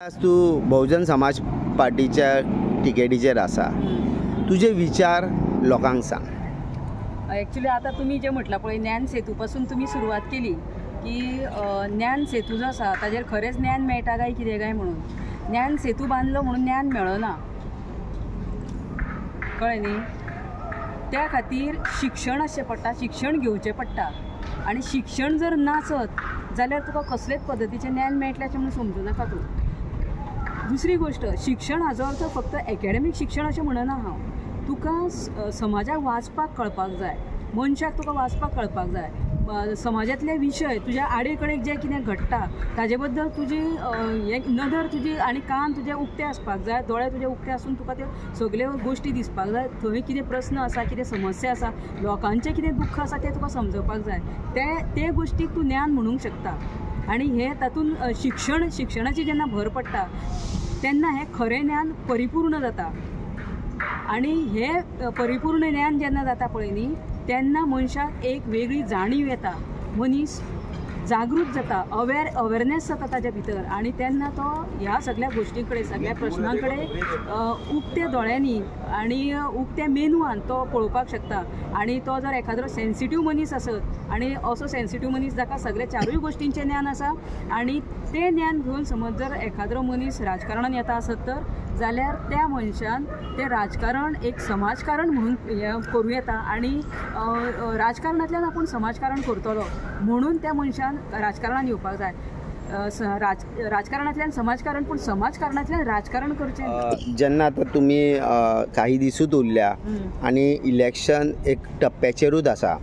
आज तू बहुजन समाज पार्टीच्या तिकेटीचेर आसा, तुझे विचार लोकांक सांग। ॲक्च्युली आता तुम्ही जे म्हटलं पळय ज्ञान सेतूपासून तुम्ही सुरुवात केली की ज्ञान सेतू जो आसा ताजेर खरेंच ज्ञान मेळटा काय कितें काय म्हणून। ज्ञान सेतू बांदलो म्हणून ज्ञान मेळना, कळ्ळें न्ही। त्या खातीर शिक्षण आसचें पडटा, शिक्षण घेवचें पडटा आनी शिक्षण जर नासत जाल्यार तुका कसलेच पद्दतीचें ज्ञान मेळटलें अशें म्हणून समजू नाका तूं। दुसरी गोष्ट, शिक्षण हाजो अर्थ फक्त एकेडमीक शिक्षण अशें म्हणना हांव। तुका समाजाक वाचपाक कळपाक जाय, मनशाक तुका वाचपाक कळपाक जाय, समाजांतले विशय तुज्या आडे कडेन जें कितें घडटा ताजे बद्दल तुजी नदर तुजी आनी कान तुजे उक्ते आसपाक जाय, दोळे तुजे उक्ते आसून तुका त्यो सगल्यो गोश्टी दिसपाक जाय। थंय कितें प्रस्न आसा, कितें समस्या आसा, लोकांचें कितें दुख्ख आसा तें तुका समजपाक जाय। ते गोश्टीक तूं ज्ञान म्हणूंक शकता। आनी हे तातूंत शिक्षणाची जेन्ना भर पडटा तेन्ना हें खरें ज्ञान परिपूर्ण जाता। आनी हे परिपूर्ण ज्ञान जेन्ना जाता पळय न्ही तेन्ना मनशाक एक वेगळी जाणीव येता, मनीस जागृत जाता, अवेरनेस जाता ताच्या भितर। आनी तेन्ना तो ह्या सगळ्या गोश्टी कडेन, सगळ्या प्रश्नां कडेन उक्त्या दोळ्यांनी आनी उक्त्या मेंदवान तो पळोवपाक शकता। आनी तो जर एखादो सेन्सिटीव मनीस आसत आनी असो सेन्सिटीव मनीस जाका सगळे चारूय गोश्टींचें ज्ञान आसा आनी तें ज्ञान घेवन समज जर एखादो मनीस राजकारणान येता आसत तर जाल्यार त्या मनशान तें राजकारण एक समाजकारण म्हणून हें करूं येता। आनी राजकारणांतल्यान आपूण समाजकारण करतलो म्हणून त्या मनशान राजकारणान येवपाक जाय। राजकारणांतल्यान समाजकारण, पूण समाजकारणांतल्यान राजकारण करचें। जेन्ना आतां तुमी काही दिसूच उरल्या आनी इलेक्शन एक टप्प्याचेरूच आसा,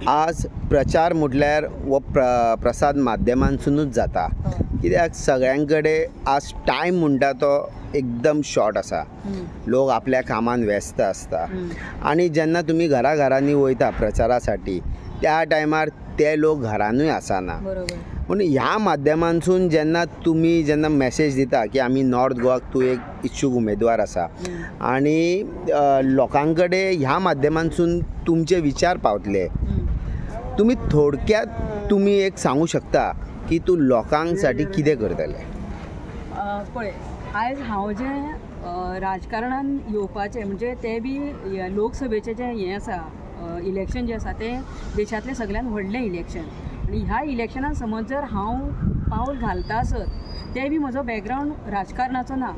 आज प्रचार म्हटल्यार हो प्रसाद माध्यमांतसूनच जाता, कित्याक सगळ्यां कडेन आज टायम म्हणटा तो एकदम शॉर्ट आसा, लोक आपल्या कामान व्यस्त आसता। आनी जेन्ना तुमी घरांनी वयता प्रचारा साठी त्या टायमार ते लोक घरानूय आसना। पूण ह्या माध्यमांतसून जेन्ना मॅसेज दिता की आमी नॉर्थ गोवाक तूं एक इच्छूक उमेदवार आसा आनी लोकां कडेन ह्या माध्यमांतसून तुमचे विचार पावतले, तुमी थोडक्यात तुमी एक सांगू शकता की तूं लोकांक साठी कितें करतले? पळय, आयज हांव जें राजकारणान येवपाचें म्हणजे तें बी लोकसभेचें जें हें आसा, इलेक्शन जें आसा तें देशांतलें सगळ्यान व्हडलें इलेक्शन। आनी ह्या इलेक्शनान समज जर हांव पावल घालता आसत, तें बी म्हजो बॅकग्रावंड राजकारणाचो ना,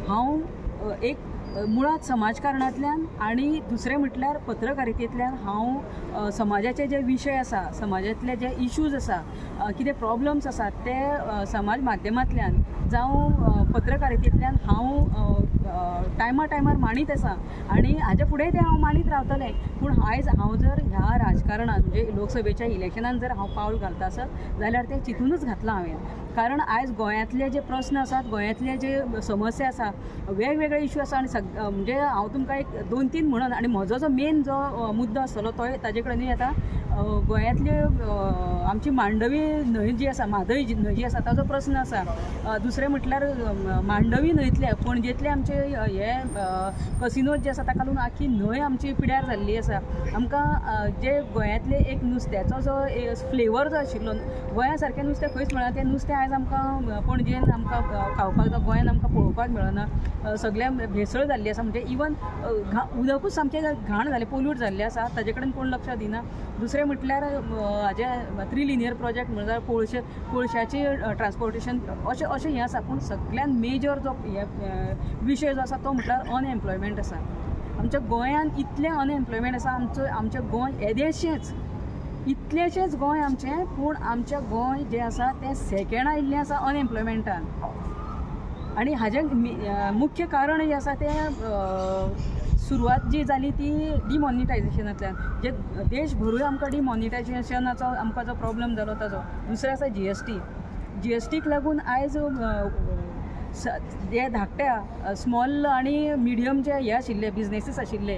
हांव एक मुळात समाजकारणांतल्यान आनी दुसरें म्हटल्यार पत्रकारितेंतल्यान हांव समाजाचे जे विशय आसा, समाजांतले जे इश्यूज आसा, कितें प्रॉब्लम्स आसात ते समाज माध्यमांतल्यान जावं पत्रकारितेंतल्यान हांव टायमार मांडीत आसा आनी हाजे फुडेंय तें हांव मांडीत रावतलें। पूण आयज हांव जर ह्या राजकारणांत म्हणजे लोकसभेच्या इलेक्शनान जर हांव पावल घालता आसत जाल्यार तें चिंतूनच घातलां हांवें। कारण आयज गोंयांतले जे प्रस्न आसात, गोंयांतले जे समस्या आसा, वेगवेगळे इश्यू आसा आनी म्हणजे हांव तुमकां एक 2-3 म्हणन आनी म्हजो जो मेन जो मुद्दो आसतलो तो ताजे कडेन येता। गोंयांतली आमची मांडवी न्हंय जी आसा, म्हादय न्हंय जी आसा ताजो प्रस्न आसा। दुसरें म्हटल्यार मांडवी न्हंयतले पणजेंतले आमचे हे कसिनोज जे आसा ताका लागून आख्खी न्हंय आमची पिड्यार जाल्ली आसा। आमकां जे गोंयांतले एक नुस्त्याचो जो फ्लेवर जो आशिल्लो, गोंया सारकें नुस्तें खंयच मेळना, तें नुस्तें आयज आमकां पणजेन आमकां खावपाक जावं गोंयान आमकां पळोवपाक मेळना। सगळें भेसळ जाल्ली आसा, म्हणजे इवन उदकूच सामकें घाण जालें, पोल्यूट जाल्लें आसा, ताजे कडेन कोण लक्ष दिना। दुसरें म्हटल्यार हाजे 3 लिनियर प्रोजेक्ट म्हणल्यार कोळशाची ट्रान्सपोर्टेशन अशें हें आसा। पूण सगळ्यान मेजर जो विशय जो आसा तो म्हटल्यार अनएम्प्लॉयमेंट आसा। आमच्या गोंयान इतलें अनएम्प्लॉयमेंट आसा, आमचें गोंय येदेशेंच, इतलेशेंच गोंय आमचें, पूण आमचें गोंय जें आसा तें सेकेंड आयिल्लें आसा अनएम्प्लॉयमेंटान। आनी हाजें मुख्य कारण जें आसा तें सुरवात जी जाली ती डिमॉनिटायजेशनांतल्यान, जे देशभरूय आमकां डिमॉनिटायजेशनाचो आमकां जो प्रॉब्लम जालो ताजो। दुसरें आसा जीएसटीक लागून आयज जे धाकट्या स्मॉल आनी मिडियम जे हे आशिल्ले बिजनेसीस आशिल्ले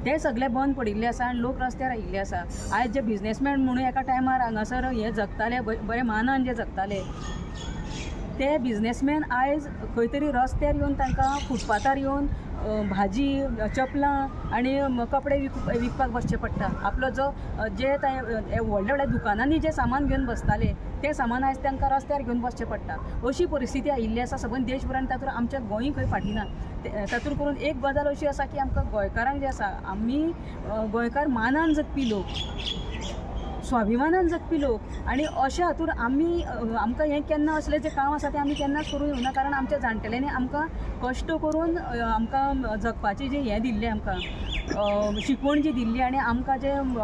ते सगळे बंद पडिल्ले आसा आनी लोक रस्त्यार आयिल्ले आसा। आयज जे बिजनेसमॅन म्हणून एका टायमार हांगासर हे जगताले, बरे मानान जे जगताले, ते बिझनेसमॅन आयज खंय तरी रस्त्यार येवन तांकां फुटपाथार येवन भाजी चपलां आनी कपडे विकपाक बसचें पडटा. आपलो जो जे व्हडल्या व्हडल्या दुकानांनी जे सामान घेवन बसताले तें सामान आयज तांकां रस्त्यार घेवन बसचें पडटा. अशी परिस्थिती आयिल्ली आसा सबंद देशभरान. तातूंत आमच्या गोंय खंय फाटीं ना. तातूंत करून एक गजाल अशी आसा की आमकां गोंयकारांक जे आसा, आमी गोंयकार मानान जगपी लोक, स्वाभिमानान जगपी लोक, आनी अशा हातूंत आमकां हें केन्ना असलें जें काम आसा तें आमी केन्नाच करूं येवना. कारण आमच्या जाणटेल्यांनी आमकां कश्ट करून आमकां जगपाचें जें हें दिल्लें, आमकां शिकवण जी दिल्ली, आनी आमकां जें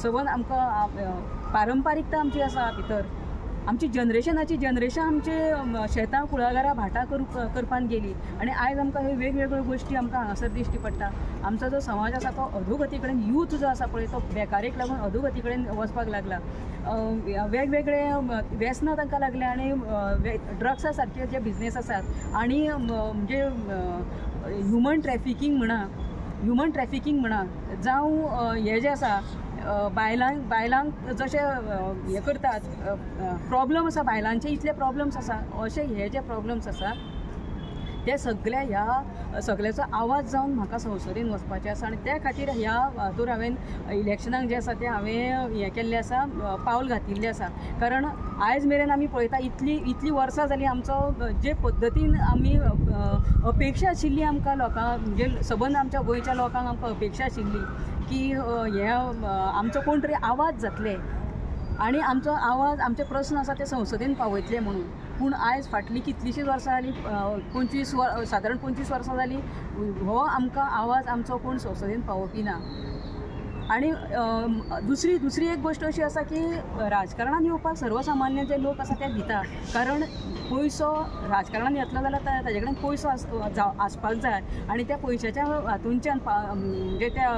सबंद आमकां पारंपारीकता आमची आसा भितर, आमची जनरेशनाची जनरेशन आमचे शेतां कुळागरां भाटां करपान गेली. आनी आयज आमकां ह्यो वेगवेगळ्यो गोश्टी आमकां हांगासर दिश्टी पडटा. आमचो जो समाज आसा तो अधोगती कडेन, यूथ जो आसा पळय तो बेकारेक लागून अधोगती कडेन वचपाक लागला. वेगवेगळे व्यसनां तांकां लागल्या, आनी ड्रग्सा सारके जे बिझनेस आसात, आनी म्हणजे ह्युमन ट्रॅफिकींग म्हणा जावं हे जे आसा बायलांक जशे हे करतात, प्रॉब्लम आसा बायलांचे, इतले प्रॉब्लम्स आसा. अशे हे जे प्रॉब्लम्स आसा ते सगळ्या ह्या सगळ्याचो आवाज जावन म्हाका संसदेन वचपाचें आसा. आनी त्या खातीर ह्या हातूंत हांवें इलेक्शनाक जे आसा तें हांवें हें केल्लें आसा, पावल घातिल्लें आसा. कारण आयज मेरेन आमी पळयता इतलीं वर्सां जालीं आमचो जे पद्दतीन आमी अपेक्षा आशिल्ली आमकां लोकांक, म्हणजे सबंद आमच्या गोंयच्या लोकांक आमकां अपेक्षा आशिल्ली की हे आमचो कोण तरी आवाज जातले आनी आमचो आवाज, आमचे प्रस्न आसा ते संसदेन पावयतले म्हणून. पूण आयज फाटलीं कितलींशींच वर्सां जालीं, सादारण 25 वर्सां जालीं हो आमकां आवाज आमचो कोण संसदेन पावोवपी ना. आनी दुसरी एक गोश्ट अशी आसा की राजकारणान येवपाक सर्वसामान्य जे लोक आसा ते भिता. कारण पयसो राजकारणान येतलो जाल्यार ताजे कडेन पयसो आसपाक जाय, आनी त्या पयशाच्या हातूंच्यान म्हणजे त्या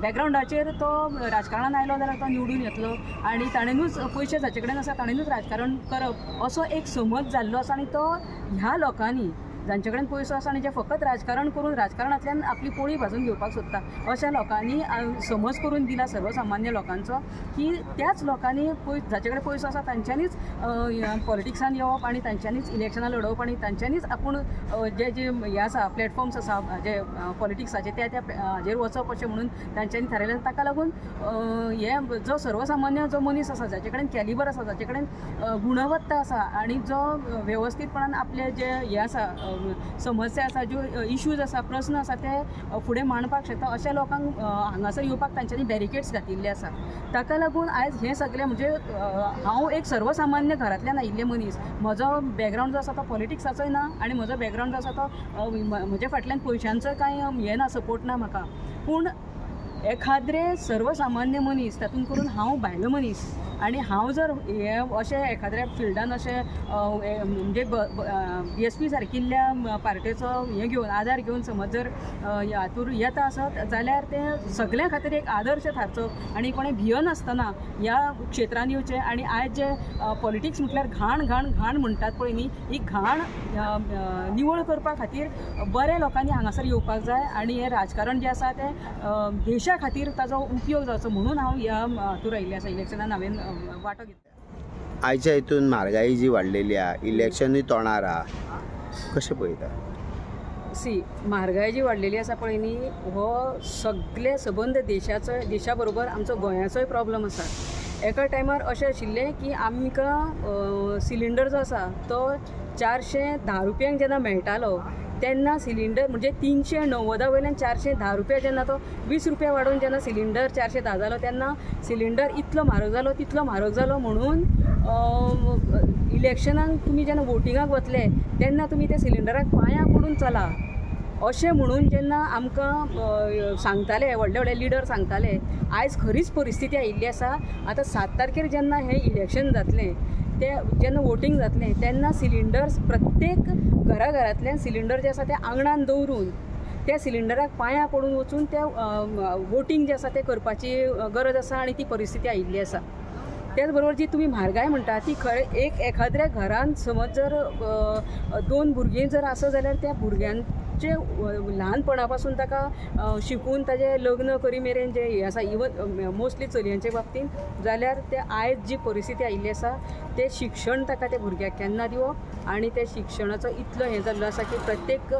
बॅकग्रावंडाचेर तो राजकारणान आयलो जाल्यार तो निवडून येतलो, आनी ताणेनूच पयशे जाचे कडेन आसा ताणेनूच राजकारण करप असो एक समज जाल्लो आसा. आनी तो ह्या लोकांनी, जांचे कडेन पयसो आसा आनी जे फकत राजकारण करून राजकारणांतल्यान आपली पोळी भाजून घेवपाक सोदता, अशा लोकांनी समज करून दिला सर्वसामान्य लोकांचो की त्याच लोकांनी जाचे कडेन पयसो आसा तांच्यांनीच पॉलिटिक्सान येवप, आनी तांच्यांनीच इलेक्शनां लडोवप, आनी तांच्यांनीच आपूण जे हे आसा प्लॅटफॉर्म्स आसा जे पॉलिटिक्साचे त्या हाजेर वचप अशें म्हणून तांच्यांनी थारायलें. ताका लागून हे जो सर्वसामान्य जो मनीस आसा, जाचे कडेन कॅलिबर आसा, जाचे कडेन गुणवत्ता आसा, आनी जो वेवस्थीतपणान आपले जे हे आसा समस्या आसा, ज्यो इश्यूज आसा, प्रस्न आसा ते फुडें मांडपाक शकता, अशा लोकांक हांगासर येवपाक तांच्यांनी बॅरिकेड्स घातिल्ले आसा. ताका लागून आयज हें सगळें, म्हणजे हांव एक सर्वसामान्य घरांतल्यान आयिल्लें मनीस, म्हजो बॅकग्रावंड जो आसा तो पॉलिटिक्साचोय ना, आनी म्हजो बॅकग्रावंड जो आसा तो म्हज्या फाटल्यान पयशांचो कांय हें ना, सपोर्ट ना म्हाका. पूण एखाद्रे सर्वसामान्य मनीस, तातूंत करून हांव भायलो मनीस, आनी हांव जर हे अशें एखाद्या फिल्डान अशें म्हणजे BSP सारकिल्ल्या पार्टेचो हें घेवन, आदार घेवन समज जर हातूंत येता आसत जाल्यार तें सगळ्यां खातीर एक आदर्श थारचो, आनी कोणें भियनासतना ह्या क्षेत्रांत येवचें. आनी आयज जे पॉलिटिक्स म्हटल्यार घाण म्हणटात पळय न्ही, ही घाण निवळ करपा खातीर बऱ्या लोकांनी हांगासर येवपाक जाय, आनी हें राजकारण जें आसा तें देशा खातीर ताजो उपयोग जावचो म्हणून हांव ह्या हातूंत आयिल्लें आसा, इलेक्शनान हांवें वांटो घेतला. आयच्या हितून म्हारगाई जी वाडलेली आहा, इलेक्शनूय तोंडार आहा, कशें पळयता? म्हारगाय जी वाडलेली आसा पळय न्ही, हो सगळे सबंद देशा बरोबर आमचो गोंयाचोय प्रॉब्लम आसा. एका टायमार अशें आशिल्लें की आमकां सिलिंडर जो आसा तो 410 रुपयांक जेन्ना मेळटालो तेन्ना सिलिंडर म्हणजे 390 वयल्यान 410 रुपया, जेन्ना तो 20 रुपया वाडोवन जेन्ना सिलिंडर 410 जालो तेन्ना सिलिंडर इतलो म्हारग जालो म्हणून इलेक्शनाक तुमी जेन्ना वोटिंगाक वतले तेन्ना तुमी त्या सिलिंडराक पांयां पडून चला अशें म्हणून जेन्ना आमकां सांगताले व्हडले लिडर सांगताले. आयज खरीच परिस्थिती आयिल्ली आसा. आतां 7 तारखेर जेन्ना हें इलेक्शन जातलें, ते जेन्ना वोटींग जातलें तेन्ना सिलिंडर्स प्रत्येक घरांतल्यान सिलिंडर जे आसा ते आंगणान दवरून त्या सिलिंडराक पांयां पडून वचून त्या वोटींग जें आसा तें करपाची गरज आसा, आनी ती परिस्थिती आयिल्ली आसा. त्याच बरोबर जी तुम्ही म्हारगाय म्हणटा ती खरें एखाद्या घरांत समज जर 2 भुरगीं जर आसा जाल्यार त्या जे ल्हानपणा पासून ताका शिकून ताजें लग्न करी मेरेन जे हें आसा इवन मोस्टली चलयांचे बाबतींत जाल्यार ते आयज जी परिस्थिती आयिल्ली आसा ते शिक्षण ताका त्या भुरग्याक केन्ना दिवप आनी ते शिक्षणाचो इतलो हें जाल्लो आसा की प्रत्येक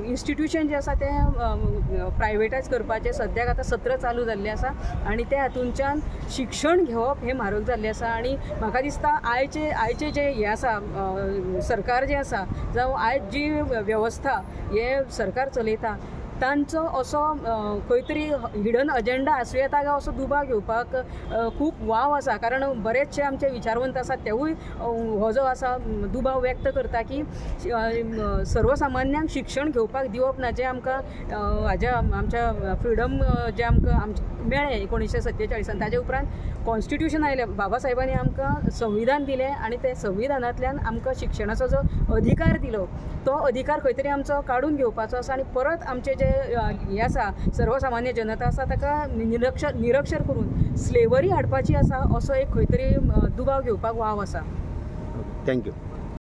इन्स्टिट्यूशन जें आसा तें प्रायवेटायज करपाचें सद्याक आतां सत्र चालू जाल्लें आसा आनी त्या हातूंतल्यान शिक्षण घेवप हें म्हारग जाल्लें आसा आनी म्हाका दिसता आयचे जे हें आसा सरकार जें आसा जावं आयज जी वेवस्था हे सरकार चलयता तांचो असो खंय तरी हिडन अजेंडा आसूं येता काय असो दुबाव घेवपाक खूब वाव आसा कारण बरेचशे आमचे विचारवंत आसात तेवूय हो जो आसा दुबाव व्यक्त करता की सर्वसामान्यांक शिक्षण घेवपाक दिवप ना जें आमकां आमच्या फ्रिडम जें आमकां मेळ्ळें 1947 ताजे उपरांत कॉन्स्टिट्यूशन आयलें बाबा साहेबांनी आमकां संविधान दिलें आनी ते संविधानांतल्यान आमकां शिक्षणाचो जो अधिकार दिलो तो अधिकार खंय तरी आमचो काडून घेवपाचो आसा आनी परत आमचे जे हें आसा सर्वसामान्य जनता आसा ताका निरक्षर करून स्लेवरी हाडपाची आसा असो एक खंय तरी दुबाव घेवपाक वाव आसा. थँक्यू.